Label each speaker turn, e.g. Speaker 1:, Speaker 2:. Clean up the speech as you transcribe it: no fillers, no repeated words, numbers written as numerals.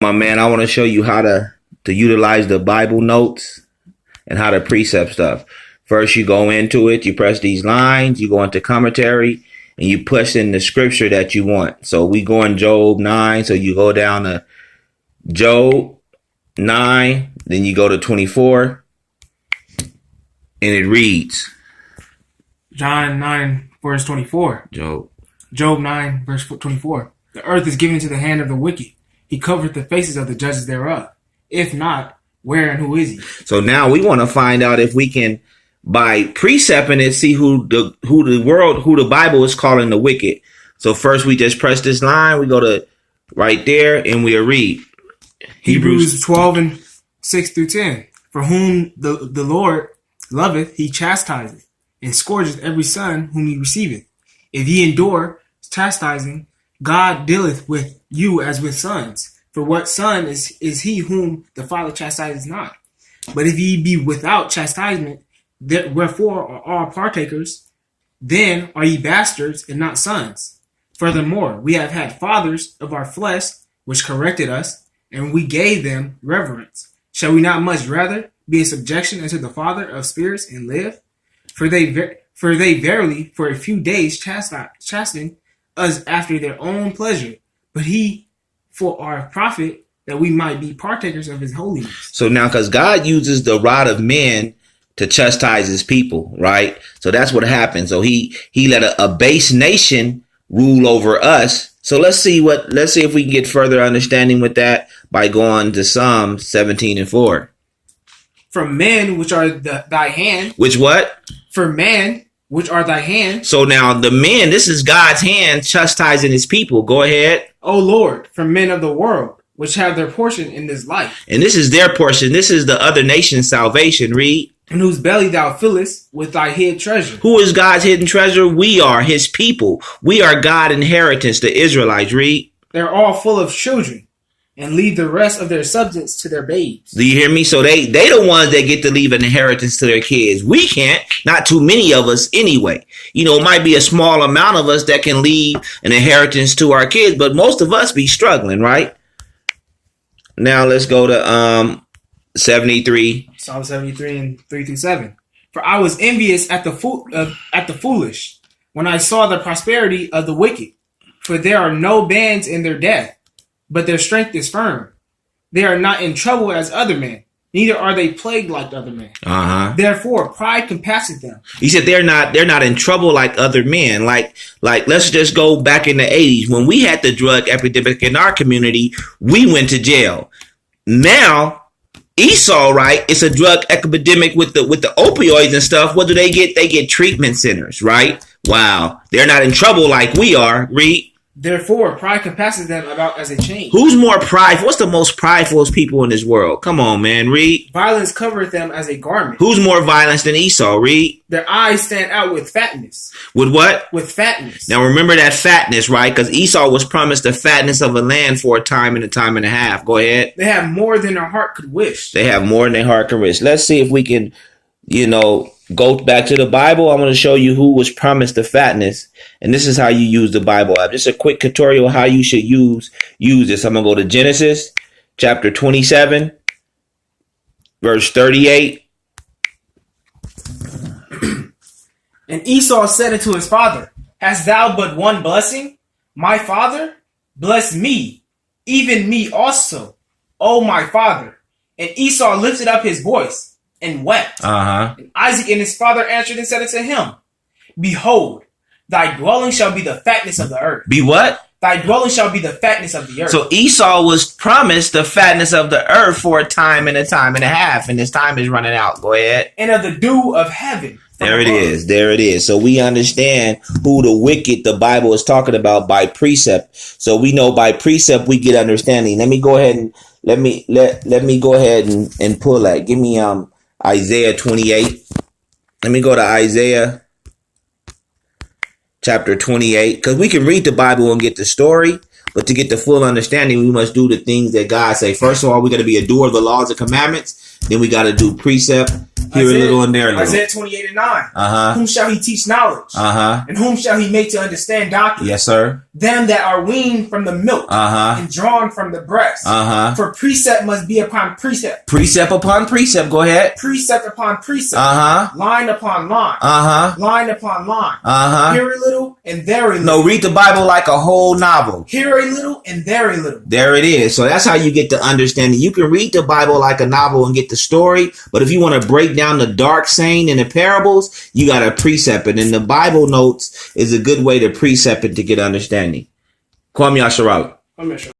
Speaker 1: My man, I want to show you how to utilize the Bible notes and how to precept stuff. First, you go into it, you press these lines, you go into commentary, and you push in the scripture that you want. So we go in Job 9, so you go down to Job 9, then you go to 24, and it reads.
Speaker 2: John 9, verse 24. Job 9, verse 24. The earth is given into the hand of the wicked. He covereth the faces of the judges thereof. If not, where and who is he?
Speaker 1: So now we want to find out if we can, by precepting it, see who the Bible is calling the wicked. So first we just press this line, we go to right there, and we'll read.
Speaker 2: Hebrews 12 and 6 through 10. For whom the Lord loveth, he chastiseth, and scourgeth every son whom he receiveth. If ye endure chastising, God dealeth with you as with sons. For what son is he whom the Father chastises not? But if ye be without chastisement, wherefore are all partakers, then are ye bastards and not sons. Furthermore, we have had fathers of our flesh, which corrected us, and we gave them reverence. Shall we not much rather be in subjection unto the Father of spirits and live? For they verily for a few days chasten us after their own pleasure, but he for our profit, that we might be partakers of his holiness.
Speaker 1: So now, because God uses the rod of men to chastise his people, right? So that's what happened. So he let a base nation rule over us. So let's see if we can get further understanding with that by going to Psalm 17 and 4.
Speaker 2: From men which are thy hand.
Speaker 1: Which what?
Speaker 2: For man which are thy hand.
Speaker 1: So now the men, this is God's hand chastising his people. Go ahead.
Speaker 2: O Lord, from men of the world, which have their portion in this life.
Speaker 1: And this is their portion. This is the other nation's salvation. Read.
Speaker 2: In whose belly thou fillest with thy hid treasure.
Speaker 1: Who is God's hidden treasure? We are his people. We are God's inheritance, the Israelites. Read.
Speaker 2: They're all full of children, and leave the rest of their substance to their babes.
Speaker 1: Do you hear me? So they the ones that get to leave an inheritance to their kids. We can't. Not too many of us anyway. You know, it might be a small amount of us that can leave an inheritance to our kids, but most of us be struggling, right? Now let's go to 73.
Speaker 2: Psalm 73 and 3 through 7. For I was envious at the foolish when I saw the prosperity of the wicked. For there are no bands in their death, but their strength is firm. They are not in trouble as other men, neither are they plagued like other men. Therefore, pride compasseth them.
Speaker 1: He said they're not in trouble like other men. Like let's just go back in the 80s when we had the drug epidemic in our community. We went to jail. Now Esau, right? It's a drug epidemic with the opioids and stuff. What do they get? They get treatment centers, right? Wow, they're not in trouble like we are. Read.
Speaker 2: Therefore, pride compasses them about as a chain.
Speaker 1: Who's more prideful? What's the most prideful people in this world? Come on, man. Read.
Speaker 2: Violence covereth them as a garment.
Speaker 1: Who's more violence than Esau? Read.
Speaker 2: Their eyes stand out with fatness.
Speaker 1: With what?
Speaker 2: With fatness.
Speaker 1: Now remember that fatness, right? Because Esau was promised the fatness of a land for a time and a half. Go ahead.
Speaker 2: They have more than their heart could wish.
Speaker 1: They have more than their heart can wish. Let's see if we can, go back to the Bible. I'm going to show you who was promised the fatness. And this is how you use the Bible app. Just a quick tutorial how you should use this. I'm going to go to Genesis chapter 27, verse 38.
Speaker 2: And Esau said unto his father, Hast thou but one blessing? My father, bless me, even me also, O my father. And Esau lifted up his voice and wept. And Isaac and his father answered and said unto him, Behold, thy dwelling shall be the fatness of the earth.
Speaker 1: Be what?
Speaker 2: Thy dwelling shall be the fatness of the earth.
Speaker 1: So Esau was promised the fatness of the earth for a time and a half, and his time is running out. Go ahead.
Speaker 2: And of the dew of heaven.
Speaker 1: There it is. There it is. So we understand who the wicked the Bible is talking about by precept. So we know by precept we get understanding. Let me go ahead and let me go ahead and pull that. Give me Isaiah 28. Let me go to Isaiah chapter 28, because we can read the Bible and get the story, but to get the full understanding, we must do the things that God say. First of all, we got to be a doer of the laws and commandments. Then we got to do precept Here a little and there a little.
Speaker 2: Isaiah 28:9.
Speaker 1: Uh-huh.
Speaker 2: Whom shall he teach knowledge?
Speaker 1: Uh-huh.
Speaker 2: And whom shall he make to understand doctrine?
Speaker 1: Yes, sir.
Speaker 2: Them that are weaned from the milk
Speaker 1: Uh-huh.
Speaker 2: and drawn from the breast.
Speaker 1: Uh-huh.
Speaker 2: For precept must be upon precept.
Speaker 1: Precept upon precept. Go ahead.
Speaker 2: Precept upon precept.
Speaker 1: Uh-huh.
Speaker 2: Line upon line.
Speaker 1: Uh-huh.
Speaker 2: Line upon line.
Speaker 1: Uh-huh.
Speaker 2: Here a little and there a little.
Speaker 1: No, read the Bible like a whole novel.
Speaker 2: Here a little and there a little.
Speaker 1: There it is. So that's how you get the understanding. You can read the Bible like a novel and get the story, but if you want to break down the dark saying and the parables, you got to precept it. And the Bible notes is a good way to precept it to get understanding. Kwame Asharala.